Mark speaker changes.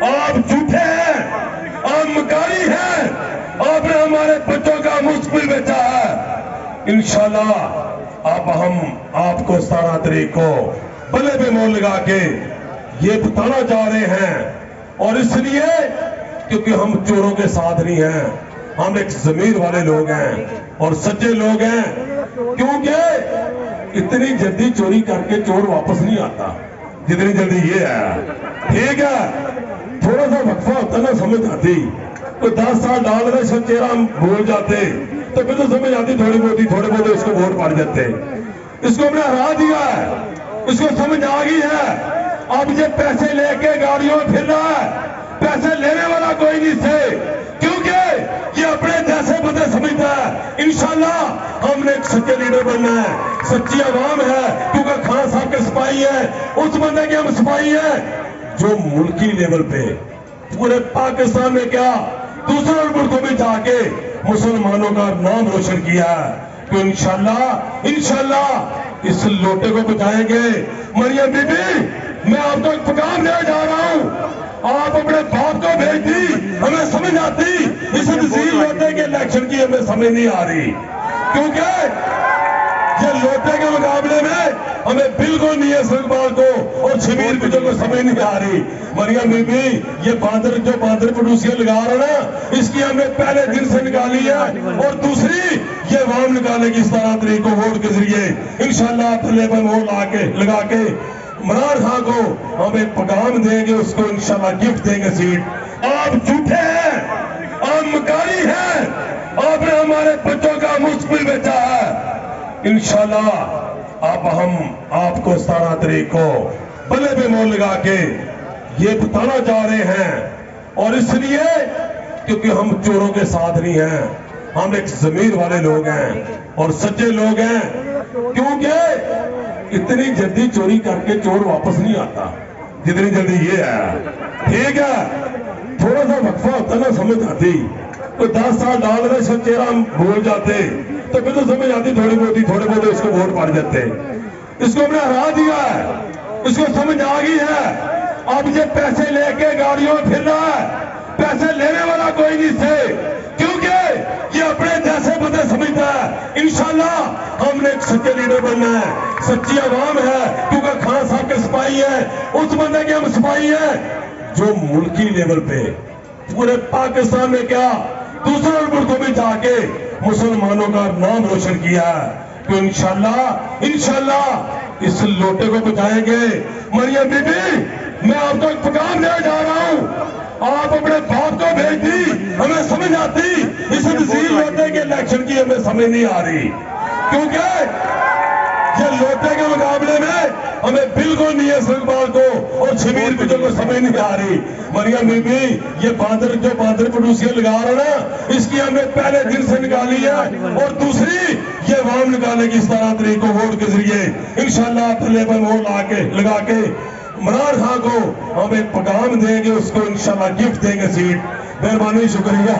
Speaker 1: آپ جھوٹے ہیں، آپ مکاری ہیں، آپ نے ہمارے بچوں کا مستقبل بیچا ہے۔ انشاءاللہ اب ہم آپ کو 17 تاریخ کو بلے پہ مول لگا کے یہ بتانا چاہ رہے ہیں، اور اس لیے کیونکہ ہم چوروں کے ساتھ نہیں ہیں، ہم ایک ضمیر والے لوگ ہیں اور سچے لوگ ہیں، کیونکہ اتنی جلدی چوری کر کے چور واپس نہیں آتا جتنی جلدی یہ ہے۔ ٹھیک ہے، تھوڑا سا وقفہ ہوتا نا سمجھ آتی، تو 10 سال ڈال رہے سب چہرہ ہم بھول جاتے تو پھر تو سمجھ آتی تھوڑی بہت اس کو ووٹ پڑ جاتے۔ اس کو ہم نے ہرا دیا ہے، اس کو سمجھ آ گئی ہے۔ اب یہ پیسے لے کے گاڑیوں میں پھر رہا ہے، پیسے لینے والا کوئی نہیں سے، کیونکہ یہ اپنے جیسے بندے سمجھتا ہے۔ انشاءاللہ ہم نے ایک سچے لیڈر بننا ہے، سچی عوام ہے، کیونکہ خان صاحب کے سپاہی ہیں، اس بندے کے ہم سپاہی ہیں جو ملکی لیول پہ پورے پاکستان میں کیا دوسرے ملکوں میں جا کے مسلمانوں کا نام روشن کیا ہے۔ تو انشاءاللہ اس لوٹے کو بچائیں گے۔ مریم بی بی، میں آپ کو ایک پیغام دے جا رہا ہوں، آپ اپنے باپ کو بھیج دی، ہمیں سمجھ آتی، اس تحصیل لوٹے کے الیکشن کی ہمیں سمجھ نہیں آ رہی، کیونکہ یہ لوٹے کے مقابلے میں ہمیں بالکل نہیں ہے سرکبال کو اور شبیر کچھ کو سمجھ نہیں آ رہی۔ مریم بی بی، یہ جو باندر پڑوسیاں لگا رہا نا، اس کی ہمیں پہلے دن سے نکالی ہے، اور دوسری یہ عوام نکالے گی 17 تاریخ کو ووٹ کے ذریعے۔ انشاءاللہ پلے پر ووٹ لگا کے عمران خان کو ہم ایک پیغام دیں گے، اس کو انشاءاللہ گفٹ دیں گے سیٹ۔ آپ جھوٹے ہیں، آپ مکاری ہیں، آپ نے ہمارے بچوں کا مستقبل بیچا ہے۔ انشاءاللہ اب ہم آپ کو 17 تاریخ کو بلے پہ مول لگا کے یہ بتانا چاہ رہے ہیں، اور اس لیے کیونکہ ہم چوروں کے ساتھ نہیں ہیں، ہم ایک ضمیر والے لوگ ہیں اور سچے لوگ ہیں، کیونکہ اتنی جلدی چوری کر کے چور واپس نہیں آتا جتنی جلدی یہ ہے۔ ٹھیک ہے، تھوڑا سا وقفہ ہوتا نا سمجھ آتی، تو 10 سال ڈال رہے سب چہرہ ہم بھول جاتے تو پھر تو سمجھ آتی تھوڑی بہت اس کو ووٹ پڑ جاتے۔ اس کو ہم نے ہرا دیا ہے، اس کو سمجھ آ گئی ہے۔ اب یہ پیسے لے کے گاڑیوں میں پھر رہا ہے، پیسے لینے والا کوئی نہیں سے، کیونکہ یہ اپنے جیسے بندے سمجھتا ہے۔ انشاءاللہ ہم نے ایک سچے لیڈر بننا ہے، سچی عوام ہے، کیونکہ خان صاحب کے سپاہی ہیں، اس بندے کے ہم سپاہی ہیں جو ملکی لیول پہ پورے پاکستان میں کیا دوسرے ملکوں میں جا کے مسلمانوں کا نام روشن کیا ہے۔ تو انشاءاللہ اس لوٹے کو بچائیں گے۔ مریم بی بی، میں آپ کو ایک پیغام دے جا رہا ہوں، آپ اپنے باپ کو بھیج دی، ہمیں سمجھ آتی، اس تحصیل لوٹے کے الیکشن کی ہمیں سمجھ نہیں آ رہی، کیونکہ یہ لوٹے کے مقابلے میں ہمیں بالکل نہیں ہے سرکبال کو اور شبیر کچھ کو سمجھ نہیں آ رہی۔ مریم بی بی، یہ جو باندر پڑوسیاں لگا رہا نا، اس کی ہمیں پہلے دن سے نکالی ہے، اور دوسری یہ عوام نکالے گی 17 تاریخ کو ووٹ کے ذریعے۔ انشاءاللہ پلے پر ووٹ لگا کے عمران خان کو ہم ایک پیغام دیں گے، اس کو انشاءاللہ گفٹ دیں گے سیٹ۔ مہربانی، شکریہ۔